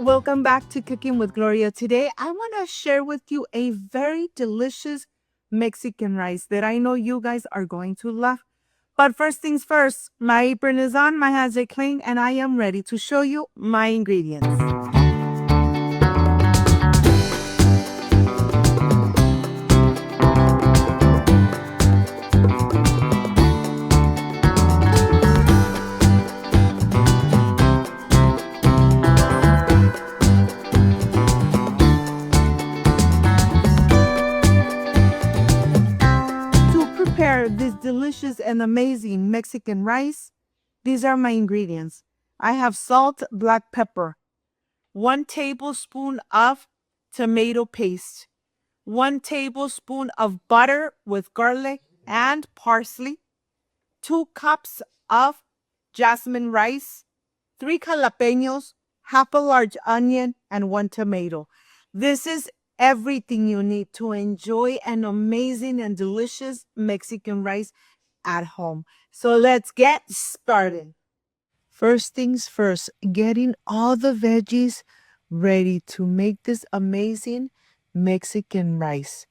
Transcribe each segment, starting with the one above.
Welcome back to Cooking with Gloria. Today, I want to share with you a very delicious Mexican rice that I know you guys are going to love. But first things first, my apron is on, my hands are clean, and I am ready to show you my ingredients. To prepare this delicious and amazing Mexican rice, these are my ingredients. I have salt, black pepper, 1 tablespoon of tomato paste, 1 tablespoon of butter with garlic and parsley, 2 cups of jasmine rice, 3 jalapenos, half a large onion, and 1 tomato. This is everything you need to enjoy an amazing and delicious Mexican rice at home. So let's get started. First things first, getting all the veggies ready to make this amazing Mexican rice.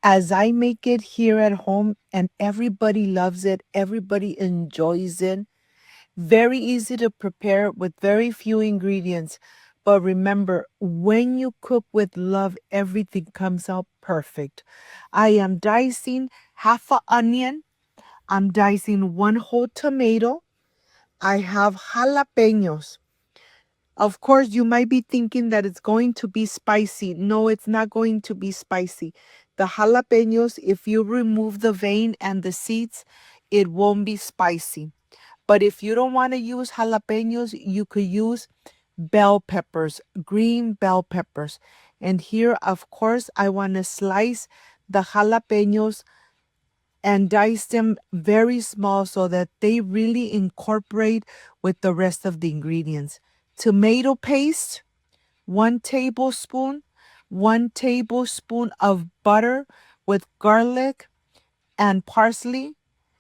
As I make it here at home and everybody loves it, everybody enjoys it. Very easy to prepare with very few ingredients. But remember, when you cook with love, everything comes out perfect. I am dicing half an onion. I'm dicing 1 whole tomato. I have jalapenos. Of course, you might be thinking that it's going to be spicy. No, it's not going to be spicy. The jalapenos, if you remove the vein and the seeds, it won't be spicy. But if you don't want to use jalapenos, you could use bell peppers, green bell peppers. And here, of course, I want to slice the jalapenos and dice them very small so that they really incorporate with the rest of the ingredients. Tomato paste, 1 tablespoon, 1 tablespoon of butter with garlic and parsley,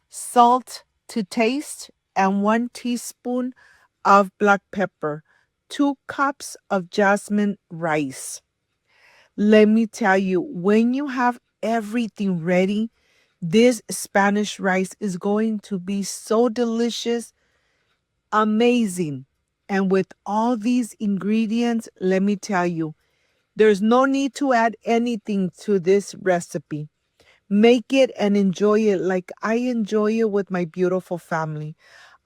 salt to taste, and 1 teaspoon of black pepper, 2 cups of jasmine rice. Let me tell you, when you have everything ready, this Spanish rice is going to be so delicious, amazing. And with all these ingredients, let me tell you, there's no need to add anything to this recipe. Make it and enjoy it like I enjoy it with my beautiful family.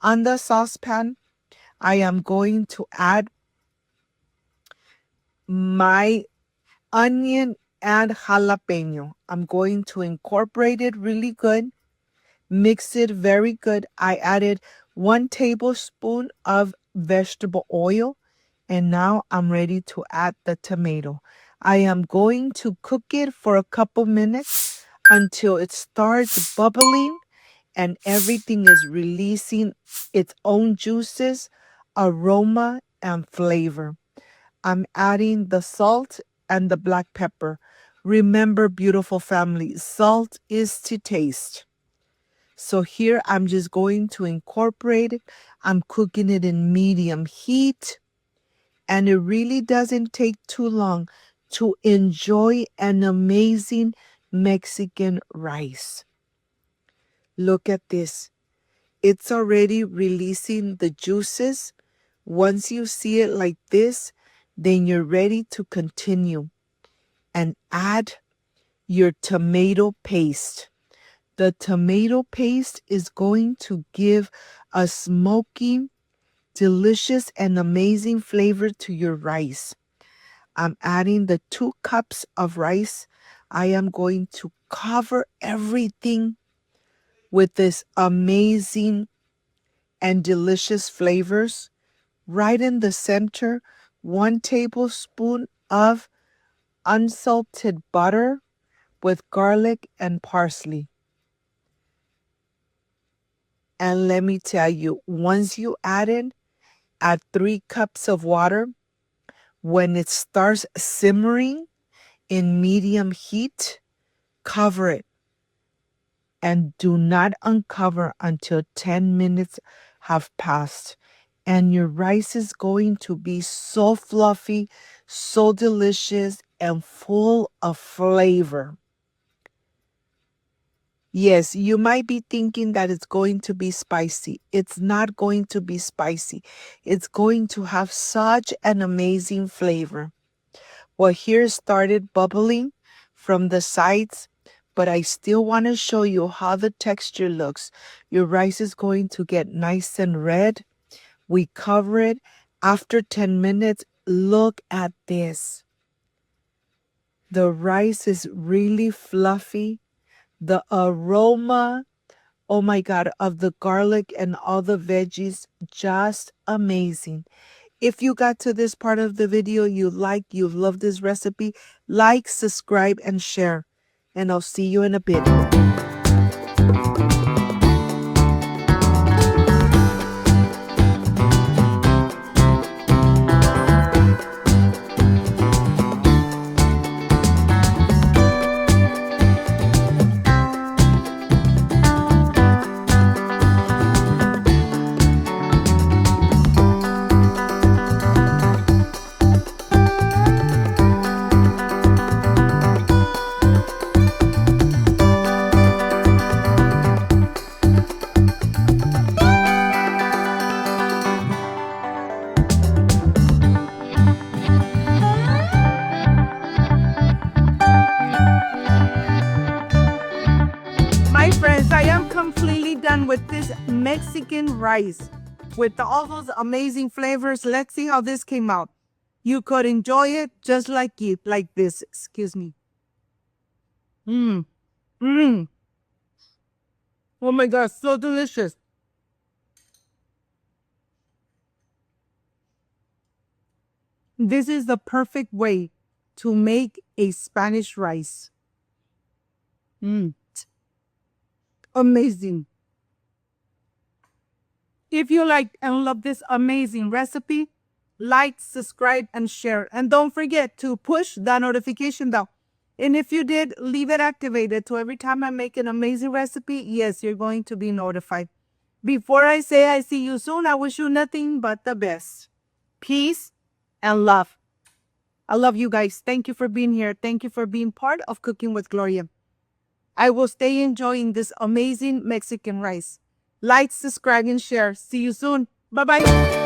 On the saucepan, I am going to add my onion and jalapeno. I'm going to incorporate it really good. Mix it very good. I added 1 tablespoon of vegetable oil, and now I'm ready to add the tomato. I am going to cook it for a couple minutes until it starts bubbling and everything is releasing its own juices, aroma, and flavor. I'm adding the salt and the black pepper. Remember, beautiful family, salt is to taste. So here I'm just going to incorporate it. I'm cooking it in medium heat, and it really doesn't take too long to enjoy an amazing Mexican rice. Look at this. It's already releasing the juices. Once you see it like this, then you're ready to continue and add your tomato paste. The tomato paste is going to give a smoky, delicious, and amazing flavor to your rice. I'm adding the 2 cups of rice. I am going to cover everything with this amazing and delicious flavors. Right in the center, 1 tablespoon of unsalted butter with garlic and parsley. And let me tell you, once you add 3 cups of water. When it starts simmering in medium heat, cover it and do not uncover until 10 minutes have passed. And your rice is going to be so fluffy, so delicious, and full of flavor. Yes, you might be thinking that it's going to be spicy. It's not going to be spicy. It's going to have such an amazing flavor. Well, here it started bubbling from the sides, but I still want to show you how the texture looks. Your rice is going to get nice and red. We cover it. After 10 minutes, look at this. The rice is really fluffy. The aroma, oh my God, of the garlic and all the veggies, just amazing. If you got to this part of the video, you love this recipe, like, subscribe, and share. And I'll see you in a bit. My friends, I am completely done with this Mexican rice with all those amazing flavors. Let's see how this came out. You could enjoy it just like this. Excuse me. Mmm. Mmm. Oh my God, so delicious. This is the perfect way to make a Spanish rice. Mmm. Amazing. If you like and love this amazing recipe, like, subscribe, and share. And don't forget to push that notification bell. And if you did, leave it activated so every time I make an amazing recipe, yes, you're going to be notified. Before I say I see you soon, I wish you nothing but the best. Peace and love. I love you guys. Thank you for being here. Thank you for being part of Cooking with Gloria. I will stay enjoying this amazing Mexican rice. Like, subscribe, and share. See you soon. Bye-bye.